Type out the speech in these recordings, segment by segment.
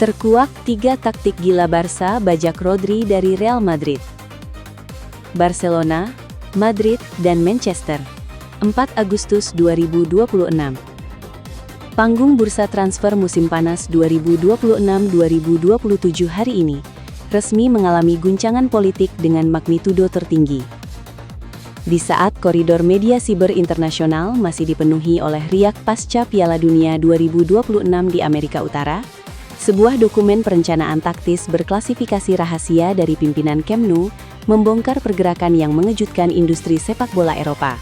Terkuak 3 taktik gila Barca bajak Rodri dari Real Madrid. Barcelona, Madrid, dan Manchester. 4 Agustus 2026. Panggung bursa transfer musim panas 2026-2027 hari ini resmi mengalami guncangan politik dengan magnitudo tertinggi. Di saat koridor media siber internasional masih dipenuhi oleh riak pasca Piala Dunia 2026 di Amerika Utara, sebuah dokumen perencanaan taktis berklasifikasi rahasia dari pimpinan Camp Nou membongkar pergerakan yang mengejutkan industri sepak bola Eropa.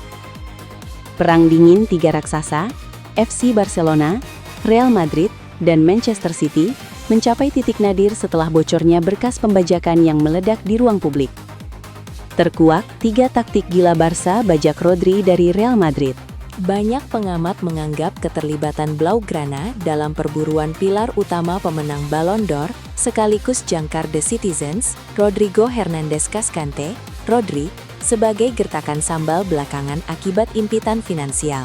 Perang dingin tiga raksasa, FC Barcelona, Real Madrid, dan Manchester City, mencapai titik nadir setelah bocornya berkas pembajakan yang meledak di ruang publik. Terkuak 3 taktik gila Barca bajak Rodri dari Real Madrid. Banyak pengamat menganggap keterlibatan Blaugrana dalam perburuan pilar utama pemenang Ballon d'Or, sekaligus jangkar The Citizens, Rodrigo Hernandez Cascante, Rodri, sebagai gertakan sambal belakangan akibat impitan finansial.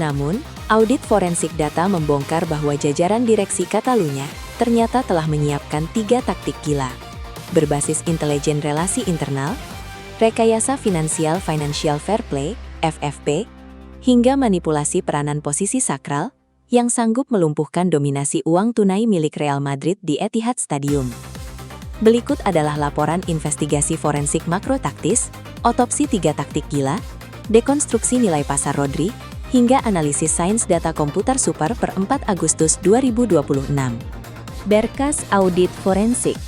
Namun, audit forensik data membongkar bahwa jajaran direksi Catalunya ternyata telah menyiapkan 3 taktik gila. Berbasis intelijen relasi internal, rekayasa finansial Financial Fair Play, FFP, hingga manipulasi peranan posisi sakral yang sanggup melumpuhkan dominasi uang tunai milik Real Madrid di Etihad Stadium. Berikut adalah laporan investigasi forensik makro taktis, otopsi 3 taktik gila, dekonstruksi nilai pasar Rodri, hingga analisis sains data komputer super per 4 Agustus 2026. Berkas audit forensik.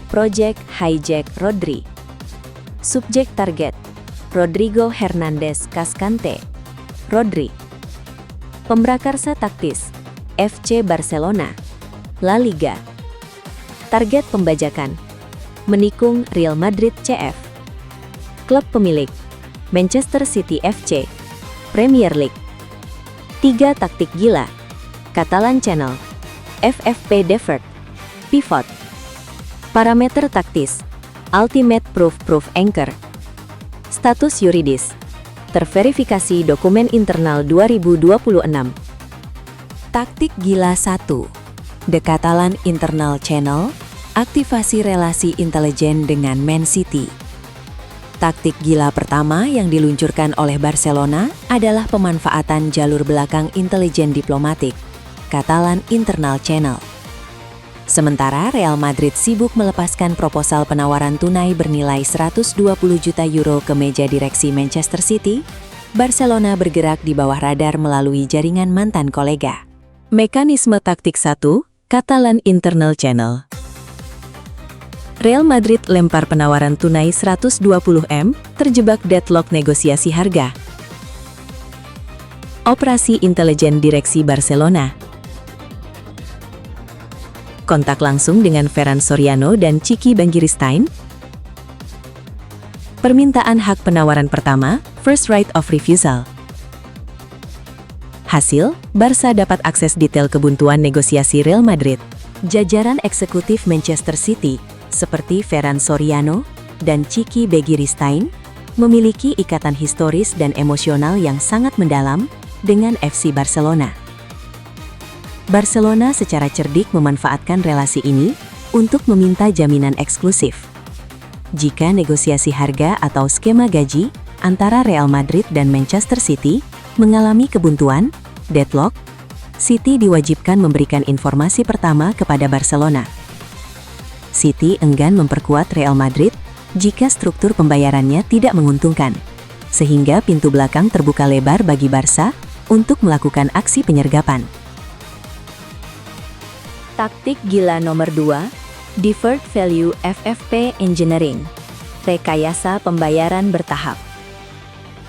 Project Hijack Rodri. Subjek target: Rodrigo Hernandez Cascante. Rodri. Pemrakarsa taktis: FC Barcelona, La Liga. Target pembajakan: menikung Real Madrid CF. Klub pemilik: Manchester City FC, Premier League. 3 taktik gila: Catalan Channel, FFP Deferred, Pivot. Parameter taktis: Ultimate Proof Anchor. Status yuridis: terverifikasi dokumen internal 2026. Taktik gila 1. The Catalan Internal Channel, aktivasi relasi intelijen dengan Man City. Taktik gila pertama yang diluncurkan oleh Barcelona adalah pemanfaatan jalur belakang intelijen diplomatik, Catalan Internal Channel. Sementara Real Madrid sibuk melepaskan proposal penawaran tunai bernilai 120 juta euro ke meja direksi Manchester City, Barcelona bergerak di bawah radar melalui jaringan mantan kolega. Mekanisme taktik 1, Catalan Internal Channel. Real Madrid lempar penawaran tunai 120M, terjebak deadlock negosiasi harga. Operasi intelijen direksi Barcelona. Kontak langsung dengan Ferran Soriano dan Quique Banguristain. Permintaan hak penawaran pertama, first right of refusal. Hasil, Barca dapat akses detail kebuntuan negosiasi Real Madrid. Jajaran eksekutif Manchester City, seperti Ferran Soriano dan Quique Banguristain, memiliki ikatan historis dan emosional yang sangat mendalam dengan FC Barcelona. Barcelona secara cerdik memanfaatkan relasi ini untuk meminta jaminan eksklusif. Jika negosiasi harga atau skema gaji antara Real Madrid dan Manchester City mengalami kebuntuan, deadlock, City diwajibkan memberikan informasi pertama kepada Barcelona. City enggan memperkuat Real Madrid jika struktur pembayarannya tidak menguntungkan, sehingga pintu belakang terbuka lebar bagi Barca untuk melakukan aksi penyergapan. Taktik gila nomor 2, Deferred Value FFP Engineering, rekayasa pembayaran bertahap.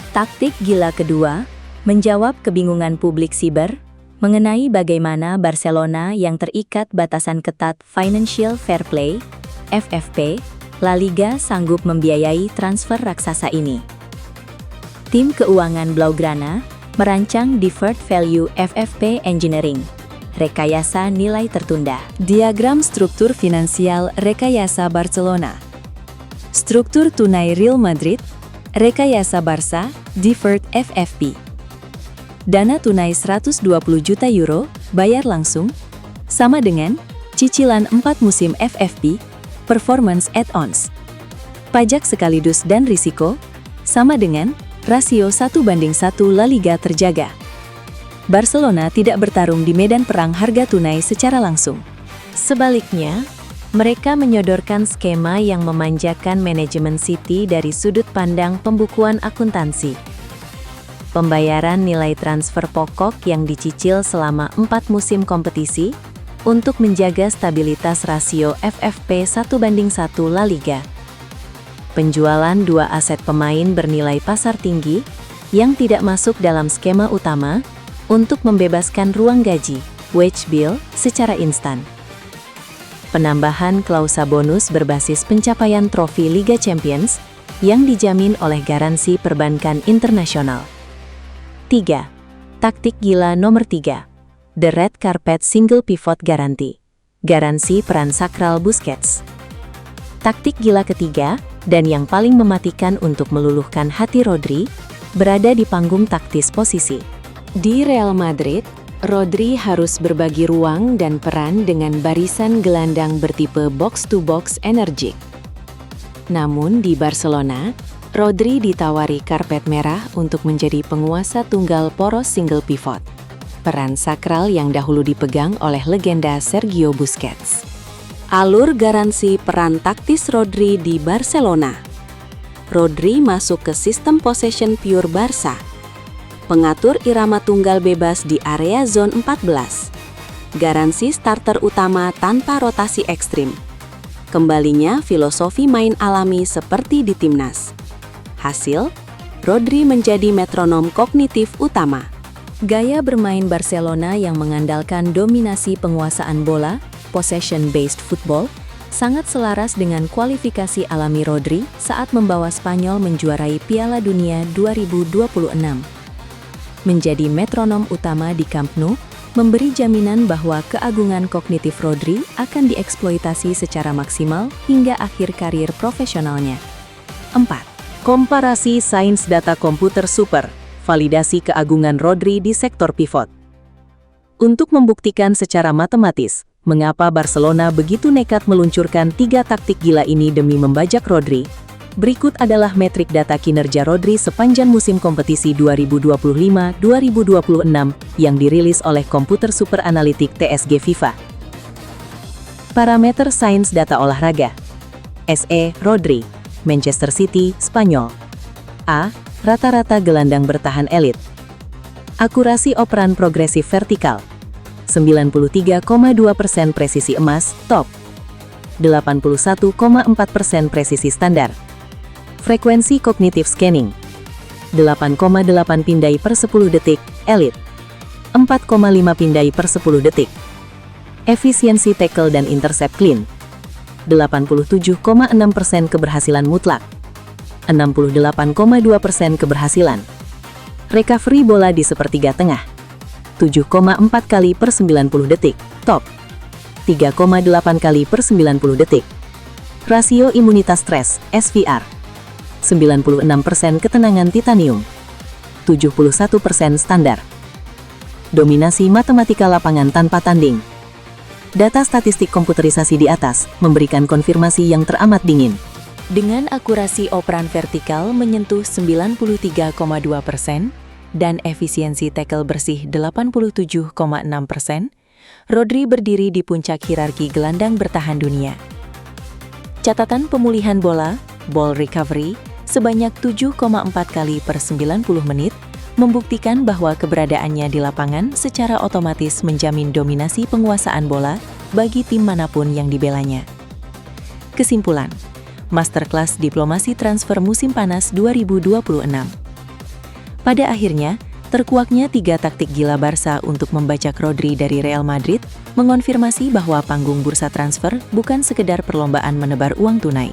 Taktik gila kedua, menjawab kebingungan publik siber mengenai bagaimana Barcelona yang terikat batasan ketat Financial Fair Play, FFP, La Liga sanggup membiayai transfer raksasa ini. Tim keuangan Blaugrana merancang Deferred Value FFP Engineering, rekayasa nilai tertunda. Diagram struktur finansial rekayasa Barcelona. Struktur tunai Real Madrid, rekayasa Barca, Deferred FFP. Dana tunai 120 juta euro, bayar langsung, sama dengan Cicilan 4 musim FFP, performance add-ons. Pajak sekaligus dan risiko, sama dengan rasio 1:1 La Liga terjaga. Barcelona tidak bertarung di medan perang harga tunai secara langsung. Sebaliknya, mereka menyodorkan skema yang memanjakan manajemen City dari sudut pandang pembukuan akuntansi. Pembayaran nilai transfer pokok yang dicicil selama 4 musim kompetisi untuk menjaga stabilitas rasio FFP 1:1 La Liga. Penjualan 2 aset pemain bernilai pasar tinggi yang tidak masuk dalam skema utama untuk membebaskan ruang gaji, wage bill, secara instan. Penambahan klausa bonus berbasis pencapaian trofi Liga Champions yang dijamin oleh garansi perbankan internasional. 3. Taktik gila nomor 3. The Red Carpet Single Pivot Guarantee. Garansi peran sakral Busquets. Taktik gila ketiga, dan yang paling mematikan untuk meluluhkan hati Rodri, berada di panggung taktis posisi. Di Real Madrid, Rodri harus berbagi ruang dan peran dengan barisan gelandang bertipe box-to-box energik. Namun di Barcelona, Rodri ditawari karpet merah untuk menjadi penguasa tunggal poros single pivot, peran sakral yang dahulu dipegang oleh legenda Sergio Busquets. Alur garansi peran taktis Rodri di Barcelona. Rodri masuk ke sistem possession pure Barca, pengatur irama tunggal bebas di area zone 14. Garansi starter utama tanpa rotasi ekstrim. Kembalinya filosofi main alami seperti di timnas. Hasil, Rodri menjadi metronom kognitif utama. Gaya bermain Barcelona yang mengandalkan dominasi penguasaan bola, possession-based football, sangat selaras dengan kualifikasi alami Rodri saat membawa Spanyol menjuarai Piala Dunia 2026. Menjadi metronom utama di Camp Nou, memberi jaminan bahwa keagungan kognitif Rodri akan dieksploitasi secara maksimal hingga akhir karir profesionalnya. 4. Komparasi sains data komputer super, validasi keagungan Rodri di sektor pivot. Untuk membuktikan secara matematis, mengapa Barcelona begitu nekat meluncurkan 3 taktik gila ini demi membajak Rodri, berikut adalah metrik data kinerja Rodri sepanjang musim kompetisi 2025-2026 yang dirilis oleh komputer super analitik TSG FIFA. Parameter sains data olahraga. SE Rodri, Manchester City, Spanyol. A. Rata-rata gelandang bertahan elit. Akurasi operan progresif vertikal. 93,2% presisi emas, top. 81,4% presisi standar. Frekuensi kognitif scanning. 8,8 pindai per 10 detik, elit. 4,5 pindai per 10 detik. Efisiensi tackle dan intercept clean. 87,6% keberhasilan mutlak. 68,2% keberhasilan. Recovery bola di sepertiga tengah. 7,4 kali per 90 detik, top. 3,8 kali per 90 detik. Rasio imunitas stres, SVR. 96% ketenangan titanium. 71% standar. Dominasi matematika lapangan tanpa tanding. Data statistik komputerisasi di atas memberikan konfirmasi yang teramat dingin. Dengan akurasi operan vertikal menyentuh 93,2% dan efisiensi tackle bersih 87,6%, Rodri berdiri di puncak hierarki gelandang bertahan dunia. Catatan pemulihan bola, ball recovery, sebanyak 7,4 kali per 90 menit, membuktikan bahwa keberadaannya di lapangan secara otomatis menjamin dominasi penguasaan bola bagi tim manapun yang dibelanya. Kesimpulan, Masterclass Diplomasi Transfer Musim Panas 2026. Pada akhirnya, terkuaknya 3 taktik gila Barca untuk membajak Rodri dari Real Madrid mengonfirmasi bahwa panggung bursa transfer bukan sekedar perlombaan menebar uang tunai,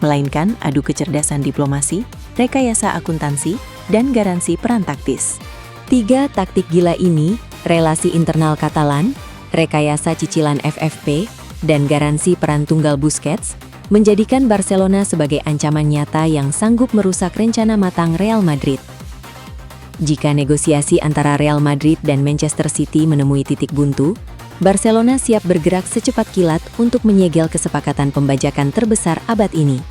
melainkan adu kecerdasan diplomasi, rekayasa akuntansi, dan garansi peran taktis. 3 taktik gila ini, relasi internal Katalan, rekayasa cicilan FFP, dan garansi peran tunggal Busquets, menjadikan Barcelona sebagai ancaman nyata yang sanggup merusak rencana matang Real Madrid. Jika negosiasi antara Real Madrid dan Manchester City menemui titik buntu, Barcelona siap bergerak secepat kilat untuk menyegel kesepakatan pembajakan terbesar abad ini.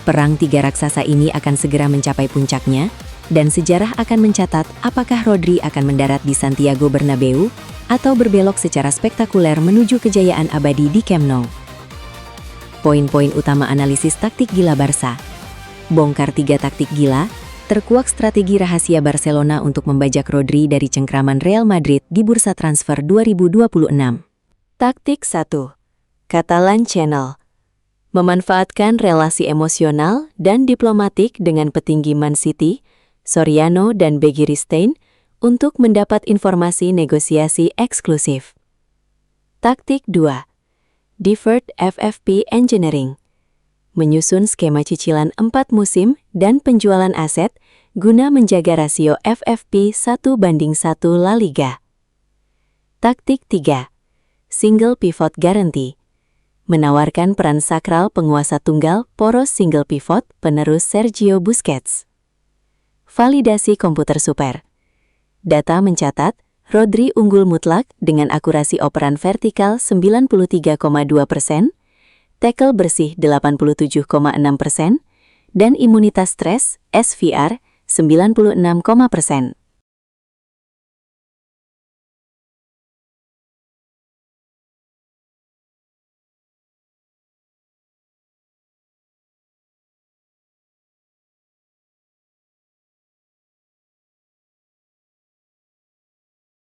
Perang tiga raksasa ini akan segera mencapai puncaknya, dan sejarah akan mencatat apakah Rodri akan mendarat di Santiago Bernabeu atau berbelok secara spektakuler menuju kejayaan abadi di Camp Nou. Poin-poin utama analisis taktik gila Barca. Bongkar 3 taktik gila, terkuak strategi rahasia Barcelona untuk membajak Rodri dari cengkraman Real Madrid di bursa transfer 2026. Taktik 1. Catalan Channel. Memanfaatkan relasi emosional dan diplomatik dengan petinggi Man City, Soriano dan Begiristain untuk mendapat informasi negosiasi eksklusif. Taktik 2. Deferred FFP Engineering. Menyusun skema cicilan 4 musim dan penjualan aset guna menjaga rasio FFP 1:1 La Liga. Taktik 3. Single Pivot Guarantee. Menawarkan peran sakral penguasa tunggal poros single pivot penerus Sergio Busquets. Validasi komputer super. Data mencatat, Rodri unggul mutlak dengan akurasi operan vertikal 93,2%, tackle bersih 87,6%, dan imunitas stres, SVR, 96,%.